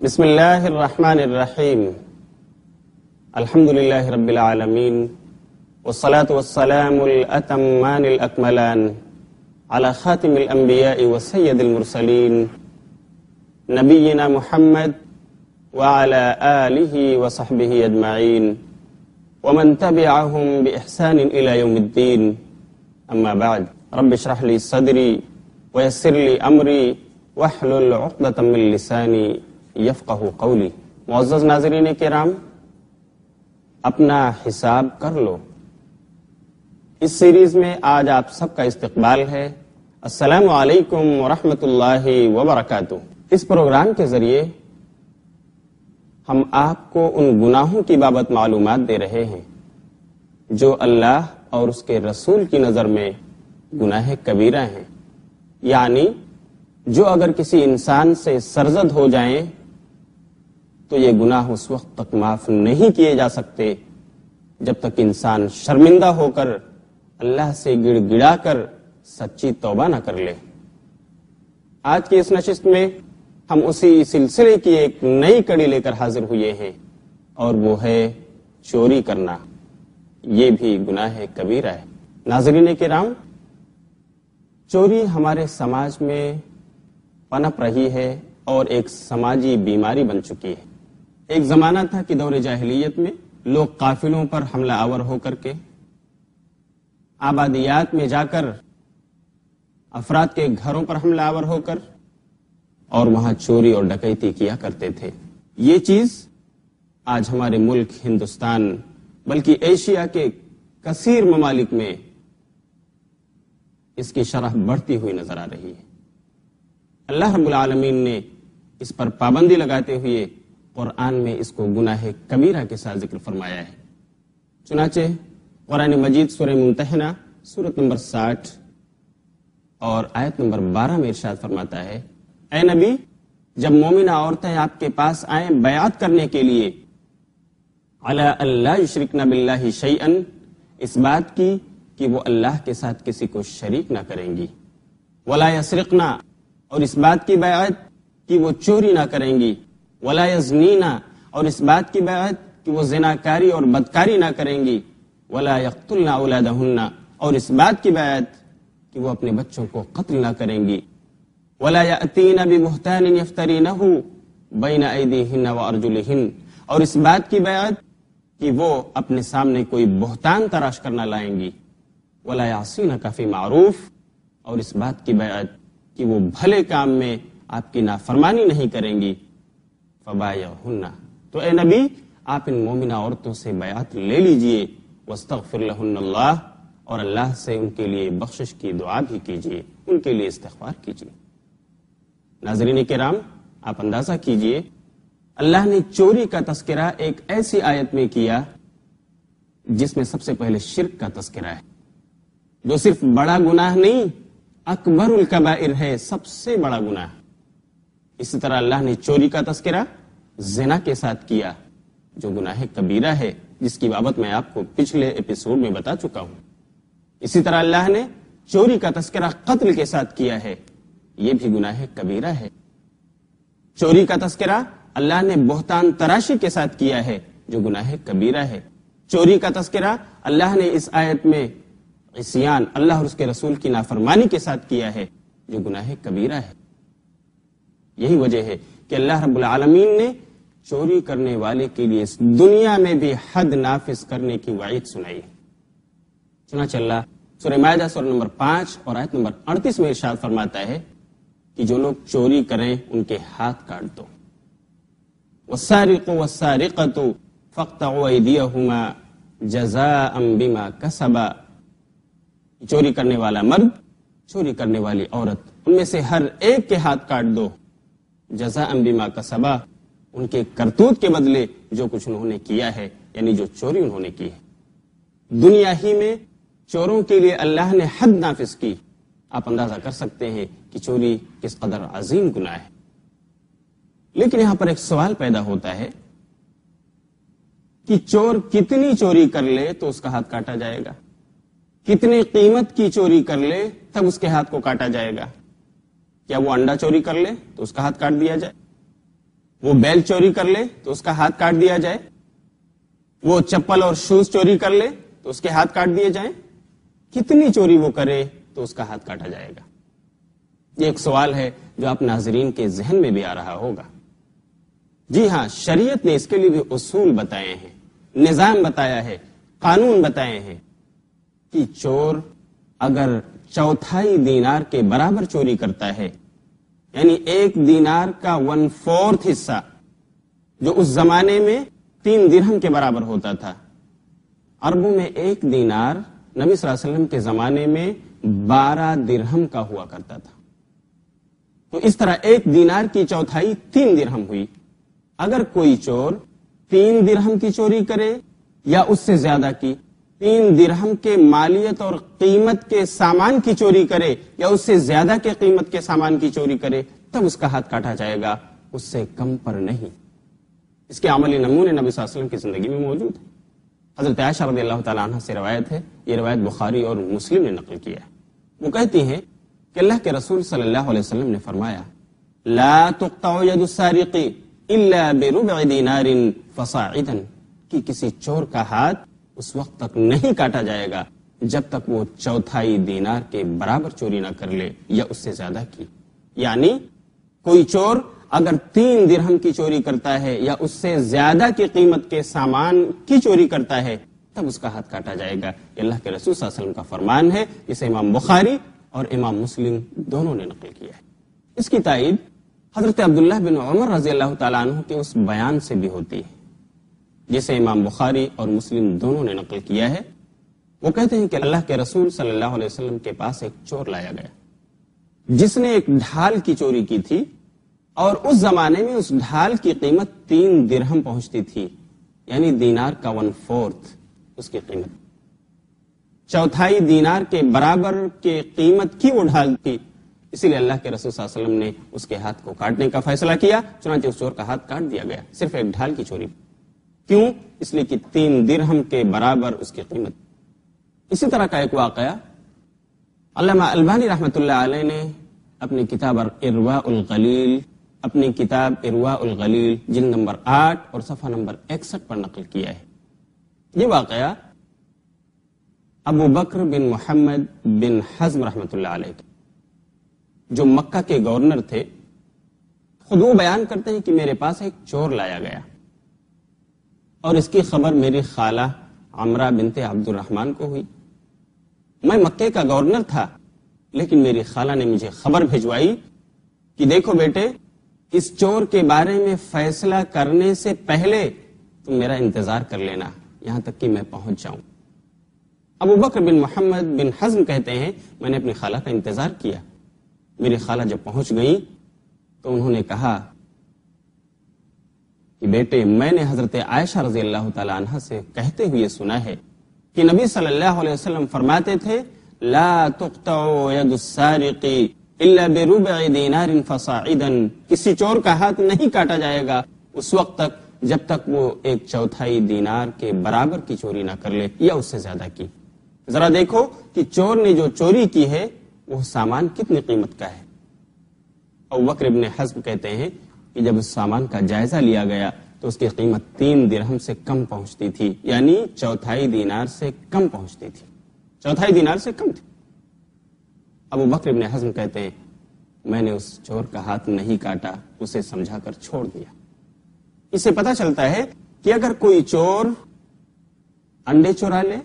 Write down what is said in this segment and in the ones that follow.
بسم اللہ الرحمن الرحیم الحمد للہ رب العالمین والصلاة والسلام الأتمان الأكملان على خاتم الأنبیاء وسید المرسلین نبینا محمد وعلى آلہ وصحبہ اجمعین ومن تبعهم بإحسان إلى يوم الدین اما بعد رب اشرح لی صدری ویسر لی امری واحلل عقدۃ من لسانی یفقہ قولی۔ معزز ناظرین کرام، اپنا حساب کر لو۔ اس سیریز میں آج آپ سب کا استقبال ہے۔ السلام علیکم ورحمۃ اللہ وبرکاتہ۔ اس پروگرام کے ذریعے ہم آپ کو ان گناہوں کی بابت معلومات دے رہے ہیں جو اللہ اور اس کے رسول کی نظر میں گناہ کبیرہ ہیں، یعنی جو اگر کسی انسان سے سرزد ہو جائیں تو یہ گناہ اس وقت تک معاف نہیں کیے جا سکتے جب تک انسان شرمندہ ہو کر اللہ سے گڑ گڑا کر سچی توبہ نہ کر لے۔ آج کی اس نشست میں ہم اسی سلسلے کی ایک نئی کڑی لے کر حاضر ہوئے ہیں، اور وہ ہے چوری کرنا۔ یہ بھی گناہ کبیرہ ہے۔ ناظرین کرام، چوری ہمارے سماج میں پنپ رہی ہے اور ایک سماجی بیماری بن چکی ہے۔ ایک زمانہ تھا کہ دور جاہلیت میں لوگ قافلوں پر حملہ آور ہو کر کے آبادیات میں جا کر افراد کے گھروں پر حملہ آور ہو کر اور وہاں چوری اور ڈکیتی کیا کرتے تھے۔ یہ چیز آج ہمارے ملک ہندوستان بلکہ ایشیا کے کثیر ممالک میں اس کی شرح بڑھتی ہوئی نظر آ رہی ہے۔ اللہ رب العالمین نے اس پر پابندی لگاتے ہوئے قرآن میں اس کو گناہ کبیرہ کے ساتھ ذکر فرمایا ہے۔ چنانچہ قرآن مجید سورہ ممتحنہ سورۃ نمبر 60 اور آیت نمبر 12 میں ارشاد فرماتا ہے، اے نبی، جب مومنہ عورتیں آپ کے پاس آئیں بیعت کرنے کے لیے علی اللہ یشرکن باللہ شیئا، اس بات کی کہ وہ اللہ کے ساتھ کسی کو شریک نہ کریں گی، ولا یسرقن، اور اس بات کی بیعت کہ وہ چوری نہ کریں گی، ولا یزنین، اور اس بات کی بیعت کہ وہ زناکاری اور بدکاری نہ کریں گی، ولا یقتلن اولادہن، اور اس بات کی بیعت کہ وہ اپنے بچوں کو قتل نہ کریں گی، ولا یأتین ببہتان یفترینہ بین ایدیہن وارجلہن، اور اس بات کی بیعت کہ وہ اپنے سامنے کوئی بہتان تراش کرنا لائیں گی، ولا یعصینک فی معروف، اور اس بات کی بیعت کہ وہ بھلے کام میں آپ کی نافرمانی نہیں کریں گی، فبایعہن، تو اے نبی آپ ان مومنہ عورتوں سے بیعت لے لیجئے، واستغفر لہن اللہ، اور اللہ سے ان کے لیے بخشش کی دعا بھی کیجئے، ان کے لیے استغفار کیجئے۔ ناظرین کرام، آپ اندازہ کیجئے، اللہ نے چوری کا تذکرہ ایک ایسی آیت میں کیا جس میں سب سے پہلے شرک کا تذکرہ ہے، جو صرف بڑا گناہ نہیں، اکبر الکبائر ہے، سب سے بڑا گناہ۔ اسی طرح اللہ نے چوری کا تذکرہ زنا کے ساتھ کیا، جو گناہ کبیرہ ہے، جس کی بابت میں آپ کو پچھلے ایپیسوڈ میں بتا چکا ہوں۔ اسی طرح اللہ نے چوری کا تذکرہ قتل کے ساتھ کیا ہے، یہ بھی گناہ کبیرہ ہے۔ چوری کا تذکرہ اللہ نے بہتان تراشی کے ساتھ کیا ہے، جو گناہ کبیرہ ہے۔ چوری کا تذکرہ اللہ نے اس آیت میں عصیان، اللہ اور اس کے رسول کی نافرمانی کے ساتھ کیا ہے، جو گناہ کبیرہ ہے۔ یہی وجہ ہے کہ اللہ رب العالمین نے چوری کرنے والے کے لیے اس دنیا میں بھی حد نافذ کرنے کی وعید سنائی ہے۔ چنانچہ اللہ سورہ مائدہ سورہ نمبر 5 اور آیت نمبر 38 میں ارشاد فرماتا ہے کہ جو لوگ چوری کریں ان کے ہاتھ کاٹ دو۔ والسارق والسارقۃ فاقطعوا ایدیہما جزاء بما کسبا، چوری کرنے والا مرد، چوری کرنے والی عورت، ان میں سے ہر ایک کے ہاتھ کاٹ دو، جزاء بما کسبا، ان کے کرتوت کے بدلے جو کچھ انہوں نے کیا ہے، یعنی جو چوری انہوں نے کی ہے۔ دنیا ہی میں چوروں کے لیے اللہ نے حد نافذ کی۔ آپ اندازہ کر سکتے ہیں کہ چوری کس قدر عظیم گناہ ہے۔ لیکن یہاں پر ایک سوال پیدا ہوتا ہے کہ چور کتنی چوری کر لے تو اس کا ہاتھ کاٹا جائے گا، کتنی قیمت کی چوری کر لے تب اس کے ہاتھ کو کاٹا جائے گا؟ کیا وہ انڈا چوری کر لے تو اس کا ہاتھ کاٹ دیا جائے؟ وہ بیل چوری کر لے تو اس کا ہاتھ کاٹ دیا جائے، وہ چپل اور شوز چوری کر لے تو اس کے ہاتھ کاٹ دیے جائیں، کتنی چوری وہ کرے تو اس کا ہاتھ کاٹا جائے گا؟ یہ ایک سوال ہے جو آپ ناظرین کے ذہن میں بھی آ رہا ہوگا۔ جی ہاں، شریعت نے اس کے لیے بھی اصول بتائے ہیں، نظام بتایا ہے، قانون بتائے ہیں کہ چور اگر 1/4 دینار کے برابر چوری کرتا ہے، یعنی 1 دینار کا 1/4 حصہ، جو اس زمانے میں 3 درہم کے برابر ہوتا تھا۔ عربوں میں 1 دینار نبی صلی اللہ علیہ وسلم کے زمانے میں 12 درہم کا ہوا کرتا تھا، تو اس طرح 1 دینار کی 1/4 3 درہم ہوئی۔ اگر کوئی چور 3 درہم کی چوری کرے یا اس سے زیادہ کی، 3 درہم کے مالیت اور قیمت کے سامان کی چوری کرے یا اس سے زیادہ کے قیمت کے سامان کی چوری کرے، تب اس کا ہاتھ کاٹا جائے گا، اس سے کم پر نہیں۔ اس کے عملی نمونے نبی صلی اللہ علیہ وسلم کی زندگی میں موجود ہیں۔ حضرت عائشہ رضی اللہ تعالیٰ عنہ سے روایت ہے، یہ روایت بخاری اور مسلم نے نقل کیا ہے۔ وہ کہتی ہیں کہ اللہ کے رسول صلی اللہ علیہ وسلم نے فرمایا، لا تقطع ید السارق الا بربع دینار فصاعدا، کہ کسی چور کا ہاتھ اس وقت تک نہیں کاٹا جائے گا جب تک وہ 1/4 دینار کے برابر چوری نہ کر لے یا اس سے زیادہ کی۔ یعنی کوئی چور اگر 3 درہم کی چوری کرتا ہے یا اس سے زیادہ کی قیمت کے سامان کی چوری کرتا ہے، تب اس کا ہاتھ کاٹا جائے گا۔ یہ اللہ کے رسول صلی اللہ علیہ وسلم کا فرمان ہے، جسے امام بخاری اور امام مسلم دونوں نے نقل کیا ہے۔ اس کی تائید حضرت عبداللہ بن عمر رضی اللہ تعالیٰ عنہ کے اس بیان سے بھی ہوتی ہے، جسے امام بخاری اور مسلم دونوں نے نقل کیا ہے۔ وہ کہتے ہیں کہ اللہ کے رسول صلی اللہ علیہ وسلم کے پاس ایک چور لایا گیا جس نے ایک ڈھال کی چوری کی تھی، اور اس زمانے میں اس ڈھال کی قیمت 3 درہم پہنچتی تھی، یعنی دینار کا 1/4 اس کی قیمت، 1/4 دینار کے برابر کے قیمت کی وہ ڈھال تھی۔ اسی لیے اللہ کے رسول صلی اللہ علیہ وسلم نے اس کے ہاتھ کو کاٹنے کا فیصلہ کیا، چنانچہ اس چور کا ہاتھ کاٹ دیا گیا، صرف ایک ڈھال کی چوری۔ کیوں؟ اس لیے کہ 3 درہم کے برابر اس کی قیمت۔ اسی طرح کا ایک واقعہ علامہ البانی رحمۃ اللہ علیہ نے اپنی کتاب ارواء الغلیل، اپنی کتاب ارواء الغلیل جلد نمبر 8 اور صفحہ نمبر 61 پر نقل کیا ہے۔ یہ واقعہ ابو بکر بن محمد بن حزم رحمۃ اللہ علیہ کے، جو مکہ کے گورنر تھے، خود وہ بیان کرتے ہیں کہ میرے پاس ایک چور لایا گیا اور اس کی خبر میری خالہ عمرہ بنت عبد الرحمن کو ہوئی۔ میں مکے کا گورنر تھا، لیکن میری خالہ نے مجھے خبر بھیجوائی کہ دیکھو بیٹے، اس چور کے بارے میں فیصلہ کرنے سے پہلے تم میرا انتظار کر لینا یہاں تک کہ میں پہنچ جاؤں۔ ابو بکر بن محمد بن حزم کہتے ہیں میں نے اپنی خالہ کا انتظار کیا۔ میری خالہ جب پہنچ گئی تو انہوں نے کہا کہ بیٹے، میں نے حضرت عائشہ رضی اللہ تعالی عنہ سے کہتے ہوئے سنا ہے کہ نبی صلی اللہ علیہ وسلم فرماتے تھے، لا تقطع ید السارق الا بربع دینار فصاعدا، کسی چور کا ہاتھ نہیں کاٹا جائے گا اس وقت تک جب تک وہ 1/4 دینار کے برابر کی چوری نہ کر لے یا اس سے زیادہ کی۔ ذرا دیکھو کہ چور نے جو چوری کی ہے وہ سامان کتنی قیمت کا ہے۔ ابو بکر ابن حزم کہتے ہیں کہ جب اس سامان کا جائزہ لیا گیا تو اس کی قیمت 3 درہم سے کم پہنچتی تھی، یعنی 1/4 دینار سے کم پہنچتی تھی، 1/4 دینار سے کم تھی۔ ابو بکر ابن حزم کہتے ہیں میں نے اس چور کا ہاتھ نہیں کاٹا، اسے سمجھا کر چھوڑ دیا۔ اس سے پتہ چلتا ہے کہ اگر کوئی چور انڈے چورا لے،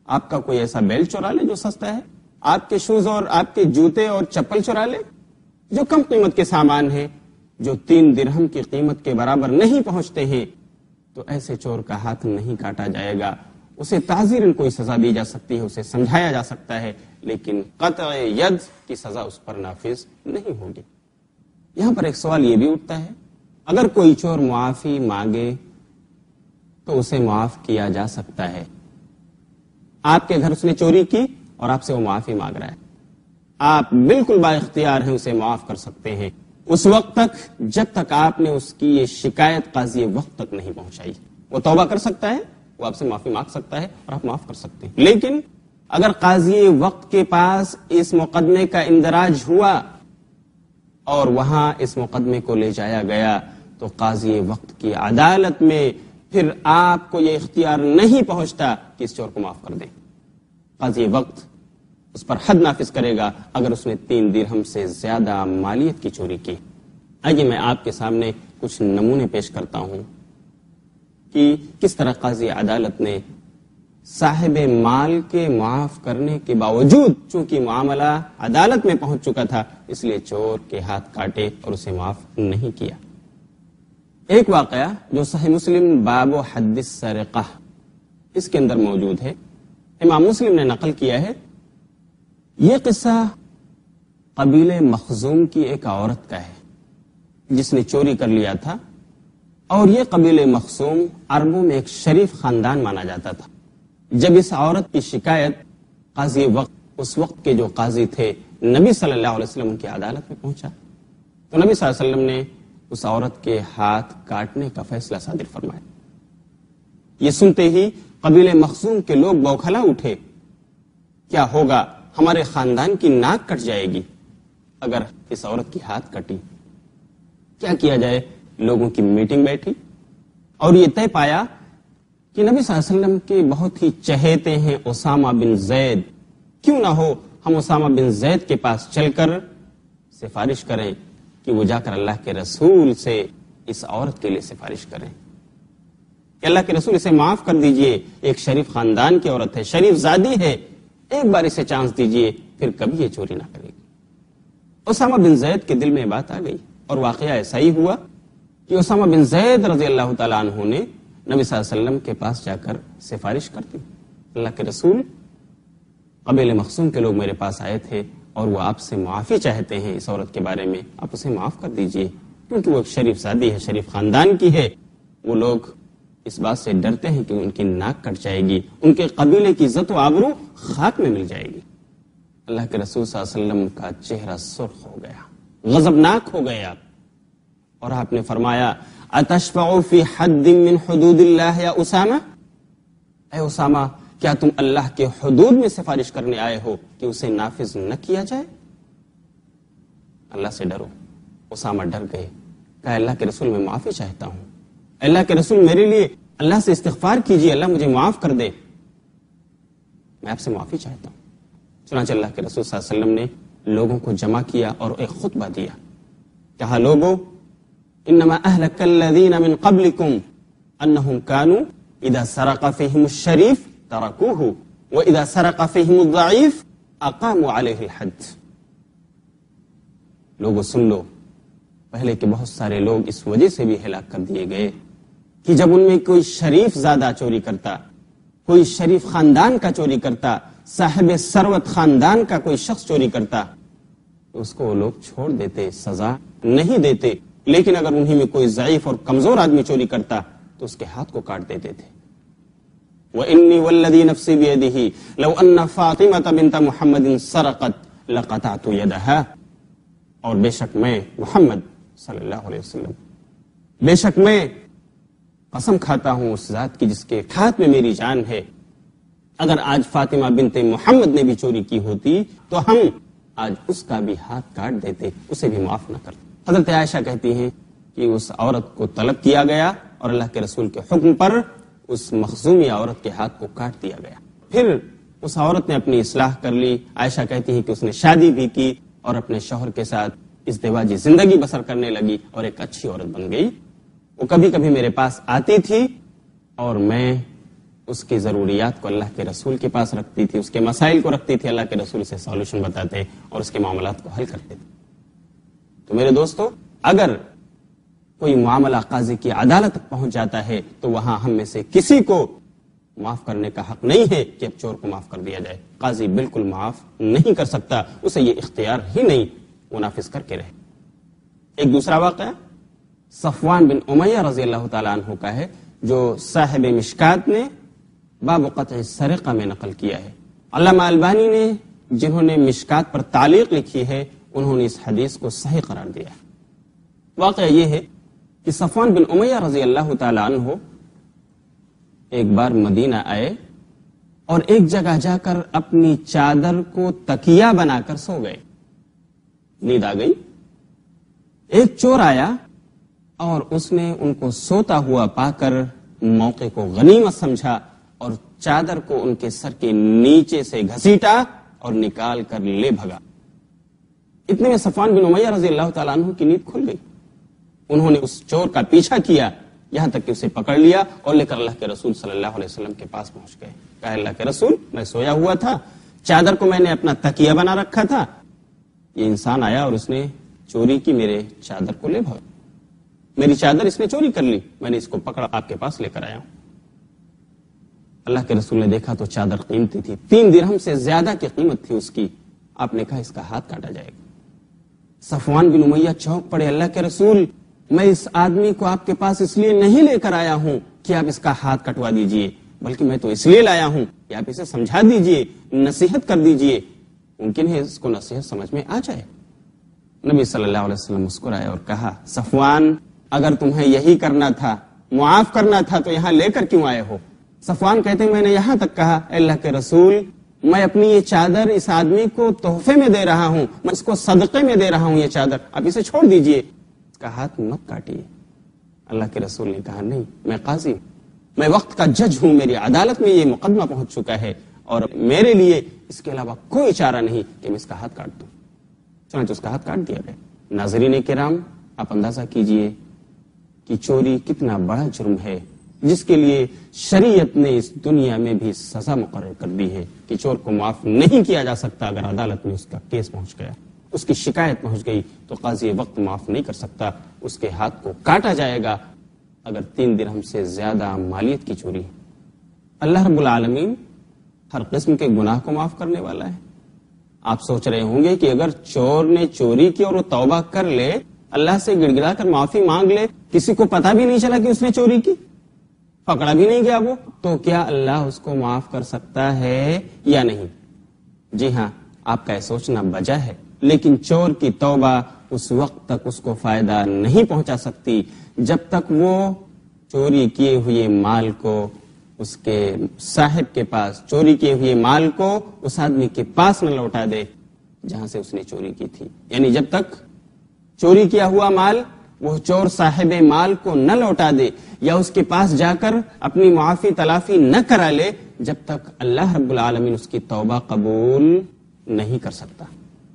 آپ کا کوئی ایسا بیل چورا لے جو سستا ہے، آپ کے شوز اور آپ کے جوتے اور چپل چورا لے جو کم قیمت کے سامان ہیں، جو 3 درہم کی قیمت کے برابر نہیں پہنچتے ہیں، تو ایسے چور کا ہاتھ نہیں کاٹا جائے گا۔ اسے تعزیراً کوئی سزا دی جا سکتی ہے، اسے سمجھایا جا سکتا ہے، لیکن قطع ید کی سزا اس پر نافذ نہیں ہوگی۔ یہاں پر ایک سوال یہ بھی اٹھتا ہے، اگر کوئی چور معافی مانگے تو اسے معاف کیا جا سکتا ہے۔ آپ کے گھر اس نے چوری کی اور آپ سے وہ معافی مانگ رہا ہے، آپ بالکل با اختیار ہیں، اسے معاف کر سکتے ہیں اس وقت تک جب تک آپ نے اس کی یہ شکایت قاضی وقت تک نہیں پہنچائی۔ وہ توبہ کر سکتا ہے، وہ آپ سے معافی مانگ سکتا ہے اور آپ معاف کر سکتے ہیں، لیکن اگر قاضی وقت کے پاس اس مقدمے کا اندراج ہوا اور وہاں اس مقدمے کو لے جایا گیا تو قاضی وقت کی عدالت میں پھر آپ کو یہ اختیار نہیں پہنچتا کہ اس چور کو معاف کر دیں. قاضی وقت اس پر حد نافذ کرے گا اگر اس نے 3 درہم سے زیادہ مالیت کی چوری کی. آئیے میں آپ کے سامنے کچھ نمونے پیش کرتا ہوں کہ کس طرح قاضی عدالت نے صاحب مال کے معاف کرنے کے باوجود، چونکہ معاملہ عدالت میں پہنچ چکا تھا، اس لیے چور کے ہاتھ کاٹے اور اسے معاف نہیں کیا. ایک واقعہ جو صحیح مسلم باب و حد السرقہ اس کے اندر موجود ہے، امام مسلم نے نقل کیا ہے. یہ قصہ قبیلے مخزوم کی ایک عورت کا ہے جس نے چوری کر لیا تھا، اور یہ قبیلے مخزوم عربوں میں ایک شریف خاندان مانا جاتا تھا. جب اس عورت کی شکایت قاضی وقت، اس وقت کے جو قاضی تھے، نبی صلی اللہ علیہ وسلم کی عدالت میں پہنچا تو نبی صلی اللہ علیہ وسلم نے اس عورت کے ہاتھ کاٹنے کا فیصلہ صادر فرمایا. یہ سنتے ہی قبیلے مخزوم کے لوگ بوکھلا اٹھے. کیا ہوگا؟ ہمارے خاندان کی ناک کٹ جائے گی اگر اس عورت کی ہاتھ کٹی. کیا کیا جائے؟ لوگوں کی میٹنگ بیٹھی اور یہ طے پایا کہ نبی صلی اللہ علیہ وسلم کے بہت ہی چہیتے ہیں اسامہ بن زید، کیوں نہ ہو ہم اسامہ بن زید کے پاس چل کر سفارش کریں کہ وہ جا کر اللہ کے رسول سے اس عورت کے لیے سفارش کریں کہ اللہ کے رسول اسے معاف کر دیجئے، ایک شریف خاندان کی عورت ہے، شریف زادی ہے، ایک بار اسے چانس دیجئے، پھر کبھی یہ چوری نہ کرے گی. اسامہ بن زید کے دل میں بات آ گئی اور واقعہ ایسا ہی ہوا کہ اسامہ بن زید رضی اللہ تعالیٰ عنہ نے نبی صلی اللہ علیہ وسلم کے پاس جا کر سفارش کر دی. اللہ کے رسول، قبیلے مخزوم کے لوگ میرے پاس آئے تھے اور وہ آپ سے معافی چاہتے ہیں اس عورت کے بارے میں، آپ اسے معاف کر دیجئے کیونکہ وہ ایک شریف زادی ہے، شریف خاندان کی ہے. وہ لوگ اس بات سے ڈرتے ہیں کہ ان کی ناک کٹ جائے گی، ان کے قبیلے کی عزت و آبرو خاک میں مل جائے گی. اللہ کے رسول صلی اللہ علیہ وسلم کا چہرہ سرخ ہو گیا، غضبناک ہو گیا اور آپ نے فرمایا اتشفع فی حد من حدود اللہ یا اسامہ، اے اسامہ کیا تم اللہ کے حدود میں سفارش کرنے آئے ہو کہ اسے نافذ نہ کیا جائے؟ اللہ سے ڈرو. اسامہ ڈر گئے، کہا اللہ کے رسول میں معافی چاہتا ہوں، اللہ کے رسول میرے لیے اللہ سے استغفار کیجیے، اللہ مجھے معاف کر دے، میں آپ سے معافی چاہتا ہوں. چنانچہ اللہ کے رسول صلی اللہ علیہ وسلم نے لوگوں کو جمع کیا اور ایک خطبہ دیا. کہا لوگو انما اہلک الذین من قبلکم انہم کانوا اذا سرق فیہم الشریف ترکوہ واذا سرق فیہم الضعیف اقاموا علیہ الحد. لوگو سن لو، پہلے کے بہت سارے لوگ اس وجہ سے بھی ہلاک کر دیے گئے کہ جب ان میں کوئی شریف زادہ چوری کرتا، کوئی شریف خاندان کا چوری کرتا، صاحب ثروت خاندان کا کوئی شخص چوری کرتا تو اس کو وہ لوگ چھوڑ دیتے، سزا نہیں دیتے. لیکن اگر انہی میں کوئی ضعیف اور کمزور آدمی چوری کرتا تو اس کے ہاتھ کو کاٹ دیتے تھے. وَإِنِّي وَالَّذِي نَفْسِي بِيَدِهِ لَوْ أَنَّ فَاطِمَةَ بِنْتَ مُحَمَّدٍ سَرَقَتْ لَقَطَعْتُ يَدَهَا، اور بے شک میں محمد صلی اللہ علیہ وسلم، بے شک میں قسم کھاتا ہوں اس ذات کی جس کے ہاتھ میں میری جان ہے، اگر آج فاطمہ بنت محمد نے بھی چوری کی ہوتی تو ہم آج اس کا بھی ہاتھ کاٹ دیتے، اسے بھی معاف نہ کرتے. حضرت عائشہ کہتی ہیں کہ اس عورت کو طلب کیا گیا اور اللہ کے رسول کے حکم پر اس مخزومی عورت کے ہاتھ کو کاٹ دیا گیا. پھر اس عورت نے اپنی اصلاح کر لی. عائشہ کہتی ہیں کہ اس نے شادی بھی کی اور اپنے شوہر کے ساتھ ازدواجی زندگی بسر کرنے لگی اور ایک اچھی عورت بن گئی. وہ کبھی کبھی میرے پاس آتی تھی اور میں اس کی ضروریات کو اللہ کے رسول کے پاس رکھتی تھی، اس کے مسائل کو رکھتی تھی، اللہ کے رسول سے سولوشن بتاتے اور اس کے معاملات کو حل کرتے تھے. تو میرے دوستو، اگر کوئی معاملہ قاضی کی عدالت تک پہنچ جاتا ہے تو وہاں ہم میں سے کسی کو معاف کرنے کا حق نہیں ہے کہ اب چور کو معاف کر دیا جائے. قاضی بالکل معاف نہیں کر سکتا، اسے یہ اختیار ہی نہیں، وہ نافذ کر کے رہے. ایک دوسرا واقعہ صفوان بن امیہ رضی اللہ تعالیٰ عنہ کا ہے جو صاحب مشکات نے باب قطع السرقہ میں نقل کیا ہے. علامہ البانی نے جنہوں نے مشکات پر تعلیق لکھی ہے انہوں نے اس حدیث کو صحیح قرار دیا. واقعہ یہ ہے کہ صفوان بن امیہ رضی اللہ تعالیٰ عنہ ایک بار مدینہ آئے اور ایک جگہ جا کر اپنی چادر کو تکیہ بنا کر سو گئے. نیند آ گئی. ایک چور آیا اور اس نے ان کو سوتا ہوا پا کر موقع کو غنیمت سمجھا اور چادر کو ان کے سر کے نیچے سے گھسیٹا اور نکال کر لے بھگا۔ اتنے میں صفوان بن امیہ رضی اللہ تعالیٰ عنہ کی نیند کھل گئی۔ انہوں نے اس چور کا پیچھا کیا یہاں تک کہ اسے پکڑ لیا اور لے کر اللہ کے رسول صلی اللہ علیہ وسلم کے پاس پہنچ گئے۔ کہا اللہ کے رسول، میں سویا ہوا تھا، چادر کو میں نے اپنا تکیہ بنا رکھا تھا، یہ انسان آیا اور اس نے چوری کی، میرے چادر کو لے بھاگا، میری چادر اس نے چوری کر لی، میں نے اس کو پکڑا آپ کے پاس لے کر آیا ہوں۔ اللہ کے رسول نے دیکھا تو چادر قیمتی تھی، 3 درہم سے زیادہ کی قیمت تھی اس کی۔ آپ نے کہا اس کا ہاتھ کاٹا جائے گا۔ صفوان بن امیہ چونک پڑے، اللہ کے رسول، میں اس آدمی کو آپ کے پاس اس لیے نہیں لے کر آیا ہوں کہ آپ اس کا ہاتھ کٹوا دیجئے، بلکہ میں تو اس لیے لایا ہوں کہ آپ اسے سمجھا دیجئے، نصیحت کر دیجئے، ممکن ہے اس کو نصیحت سمجھ میں آ جائے۔ نبی صلی اللہ علیہ وسلم مسکرائے اور کہا، صفوان، اگر تمہیں یہی کرنا تھا، معاف کرنا تھا، تو یہاں لے کر کیوں آئے ہو؟ صفوان کہتے ہیں میں نے یہاں تک کہا، اے اللہ کے رسول، میں اپنی یہ چادر اس آدمی کو تحفے میں دے رہا ہوں، میں اس کو صدقے میں دے رہا ہوں، یہ چادر آپ اسے چھوڑ دیجئے، اس کا ہاتھ مت کاٹیے۔ اللہ کے رسول نے کہا، نہیں، میں قاضی ہوں، میں وقت کا جج ہوں، میری عدالت میں یہ مقدمہ پہنچ چکا ہے اور میرے لیے اس کے علاوہ کوئی چارہ نہیں کہ میں اس کا ہاتھ کاٹ دوں۔ چنانچہ اس کا ہاتھ کاٹ دیا گیا۔ ناظرین کرام، آپ اندازہ کیجئے کہ چوری کتنا بڑا جرم ہے جس کے لیے شریعت نے اس دنیا میں بھی سزا مقرر کر دی ہے کہ چور کو معاف نہیں کیا جا سکتا۔ اگر عدالت میں اس کا کیس پہنچ گیا، اس کی شکایت پہنچ گئی، تو قاضی وقت معاف نہیں کر سکتا، اس کے ہاتھ کو کاٹا جائے گا اگر 3 درہم سے زیادہ مالیت کی چوری۔ اللہ رب العالمین ہر قسم کے گناہ کو معاف کرنے والا ہے۔ آپ سوچ رہے ہوں گے کہ اگر چور نے چوری کی اور وہ توبہ کر لے، اللہ سے گڑ گڑا کر معافی مانگ لے، کسی کو پتہ بھی نہیں چلا کہ اس نے چوری کی، پکڑا بھی نہیں گیا وہ، تو کیا اللہ اس کو معاف کر سکتا ہے یا نہیں؟ جی ہاں، آپ کا یہ سوچنا بجا ہے، لیکن چور کی توبہ اس وقت تک اس کو فائدہ نہیں پہنچا سکتی جب تک وہ چوری کیے ہوئے مال کو اس کے صاحب کے پاس، چوری کیے ہوئے مال کو اس آدمی کے پاس نہ لوٹا دے جہاں سے اس نے چوری کی تھی۔ یعنی جب تک چوری کیا ہوا مال وہ چور صاحب مال کو نہ لوٹا دے یا اس کے پاس جا کر اپنی معافی تلافی نہ کرا لے، جب تک اللہ رب العالمین اس کی توبہ قبول نہیں کر سکتا۔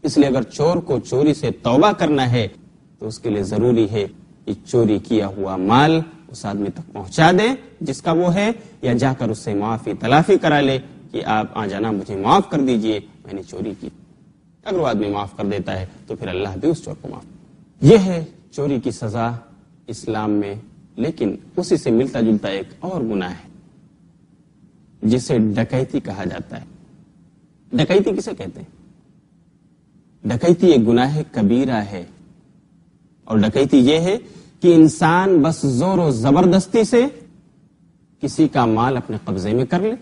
اس لیے اگر چور کو چوری سے توبہ کرنا ہے تو اس کے لیے ضروری ہے کہ چوری کیا ہوا مال اس آدمی تک پہنچا دے جس کا وہ ہے، یا جا کر اس سے معافی تلافی کرا لے کہ آپ آ جانا، مجھے معاف کر دیجئے، میں نے چوری کی۔ اگر وہ آدمی معاف کر دیتا ہے تو پھر اللہ بھی اس چور کو معاف۔ یہ ہے چوری کی سزا اسلام میں، لیکن اسی سے ملتا جلتا ایک اور گناہ ہے جسے ڈکیتی کہا جاتا ہے۔ ڈکیتی کسے کہتے ہیں؟ ڈکیتی ایک گناہ کبیرہ ہے، اور ڈکیتی یہ ہے کہ انسان بس زور و زبردستی سے کسی کا مال اپنے قبضے میں کر لے۔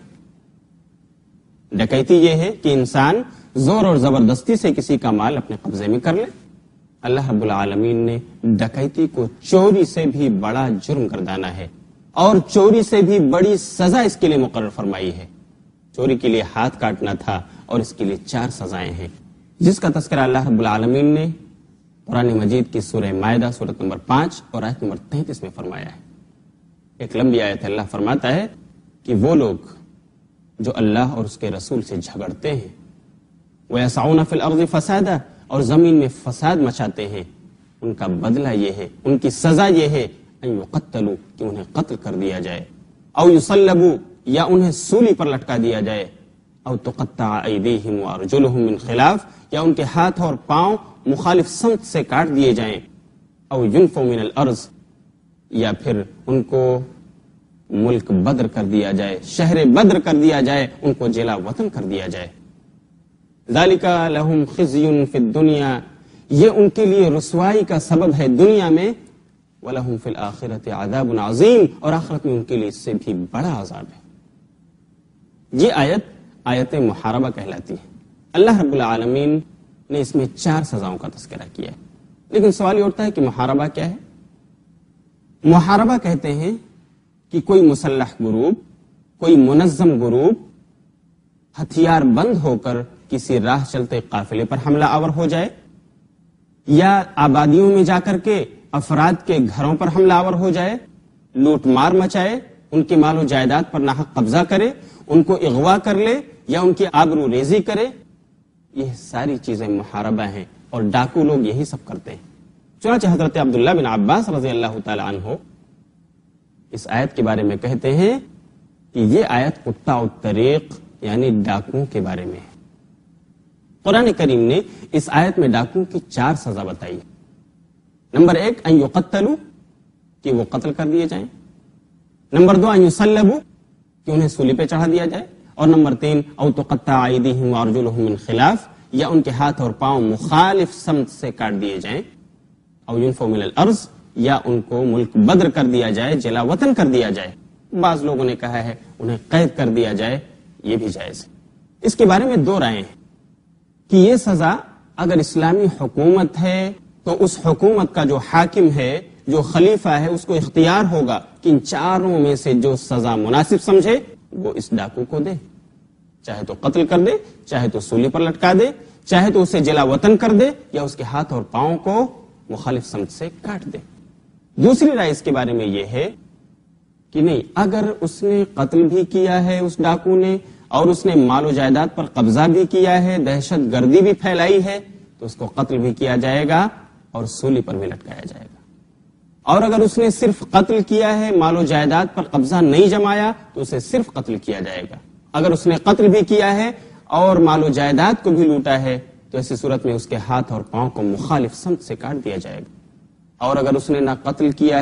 ڈکیتی یہ ہے کہ انسان زور اور زبردستی سے کسی کا مال اپنے قبضے میں کر لے۔ اللہ رب العالمین نے ڈکیتی کو چوری سے بھی بڑا جرم گردانا ہے، اور چوری سے بھی بڑی سزا اس کے لیے مقرر فرمائی ہے۔ چوری کے لیے ہاتھ کاٹنا تھا اور اس کے لیے 4 سزائیں ہیں، جس کا تذکرہ اللہ رب العالمین نے قرآن مجید کی سورہ مائدہ سورۃ نمبر 5 اور آیت نمبر 33 میں فرمایا ہے۔ ایک لمبی آیت اللہ فرماتا ہے کہ وہ لوگ جو اللہ اور اس کے رسول سے جھگڑتے ہیں، وَيَسْعَوْنَ فِي الْأَرْضِ فَسَادًا، اور زمین میں فساد مچاتے ہیں، ان کا بدلہ یہ ہے، ان کی سزا یہ ہے، ان یقتلوا، کہ انہیں قتل کر دیا جائے، او یصلبوا، یا انہیں سولی پر لٹکا دیا جائے، او تقطع ایدیہم وارجلہم من خلاف، یا ان کے ہاتھ اور پاؤں مخالف سمت سے کاٹ دیے جائیں، او ینفوا من الارض، یا پھر ان کو ملک بدر کر دیا جائے، شہر بدر کر دیا جائے، ان کو جلا وطن کر دیا جائے۔ ذالک لہم خزی فی الدنیا، یہ ان کے لیے رسوائی کا سبب ہے دنیا میں، وَلَهُمْ فِي الْآخِرَةِ عَذَابٌ عَظِيمٌ، اور آخرت میں ان کے لیے اس سے بھی بڑا عذاب ہے۔ یہ آیت محاربہ کہلاتی ہے۔ اللہ رب العالمین نے اس میں 4 سزاؤں کا تذکرہ کیا ہے، لیکن سوال یہ اٹھتا ہے کہ محاربہ کیا ہے؟ محاربہ کہتے ہیں کہ کوئی مسلح گروپ، کوئی منظم گروپ ہتھیار بند ہو کر کسی راہ چلتے قافلے پر حملہ آور ہو جائے، یا آبادیوں میں جا کر کے افراد کے گھروں پر حملہ آور ہو جائے، لوٹ مار مچائے، ان کے مال و جائیداد پر ناحق قبضہ کرے، ان کو اغوا کر لے یا ان کی آبرو ریزی کرے، یہ ساری چیزیں محاربہ ہیں اور ڈاکو لوگ یہی سب کرتے ہیں۔ چنانچہ حضرت عبداللہ بن عباس رضی اللہ تعالی عنہ اس آیت کے بارے میں کہتے ہیں کہ یہ آیت قطاع الطریق یعنی ڈاکوؤں کے بارے میں ہے۔ قرآن کریم نے اس آیت میں ڈاکوؤں کی 4 سزا بتائی۔ نمبر 1 ان یقتلوا کہ وہ قتل کر دیے جائیں، نمبر 2 ان یصلبوا کہ انہیں سولی پہ چڑھا دیا جائے، اور نمبر 3 او تقطع ایدیہم وارجلہم من خلاف یا ان کے ہاتھ اور پاؤں مخالف سمت سے کاٹ دیے جائیں، او ینفوا من الارض یا ان کو ملک بدر کر دیا جائے، جلا وطن کر دیا جائے۔ بعض لوگوں نے کہا ہے انہیں قید کر دیا جائے، یہ بھی جائز ہے۔ اس کے بارے میں 2 رائے ہیں کہ یہ سزا اگر اسلامی حکومت ہے تو اس حکومت کا جو حاکم ہے، جو خلیفہ ہے، اس کو اختیار ہوگا کہ ان 4 میں سے جو سزا مناسب سمجھے وہ اس ڈاکو کو دے، چاہے تو قتل کر دے، چاہے تو سولی پر لٹکا دے، چاہے تو اسے جلا وطن کر دے یا اس کے ہاتھ اور پاؤں کو مخالف سمت سے کاٹ دے۔ دوسری رائے اس کے بارے میں یہ ہے کہ نہیں، اگر اس نے قتل بھی کیا ہے اس ڈاکو نے اور اس نے مال و جائیداد پر قبضہ بھی کیا ہے، دہشت گردی بھی پھیلائی ہے، تو اس کو قتل بھی کیا جائے گا اور سولی پر بھی لٹکایا جائے گا۔ اور اگر اس نے صرف قتل کیا ہے، مال و جائیداد پر قبضہ نہیں جمایا، تو اسے صرف قتل کیا جائے گا۔ اگر اس نے قتل بھی کیا ہے اور مال و جائیداد کو بھی لوٹا ہے تو ایسی صورت میں اس کے ہاتھ اور پاؤں کو مخالف سمت سے کاٹ دیا جائے گا۔ اور اگر اس نے نہ قتل کیا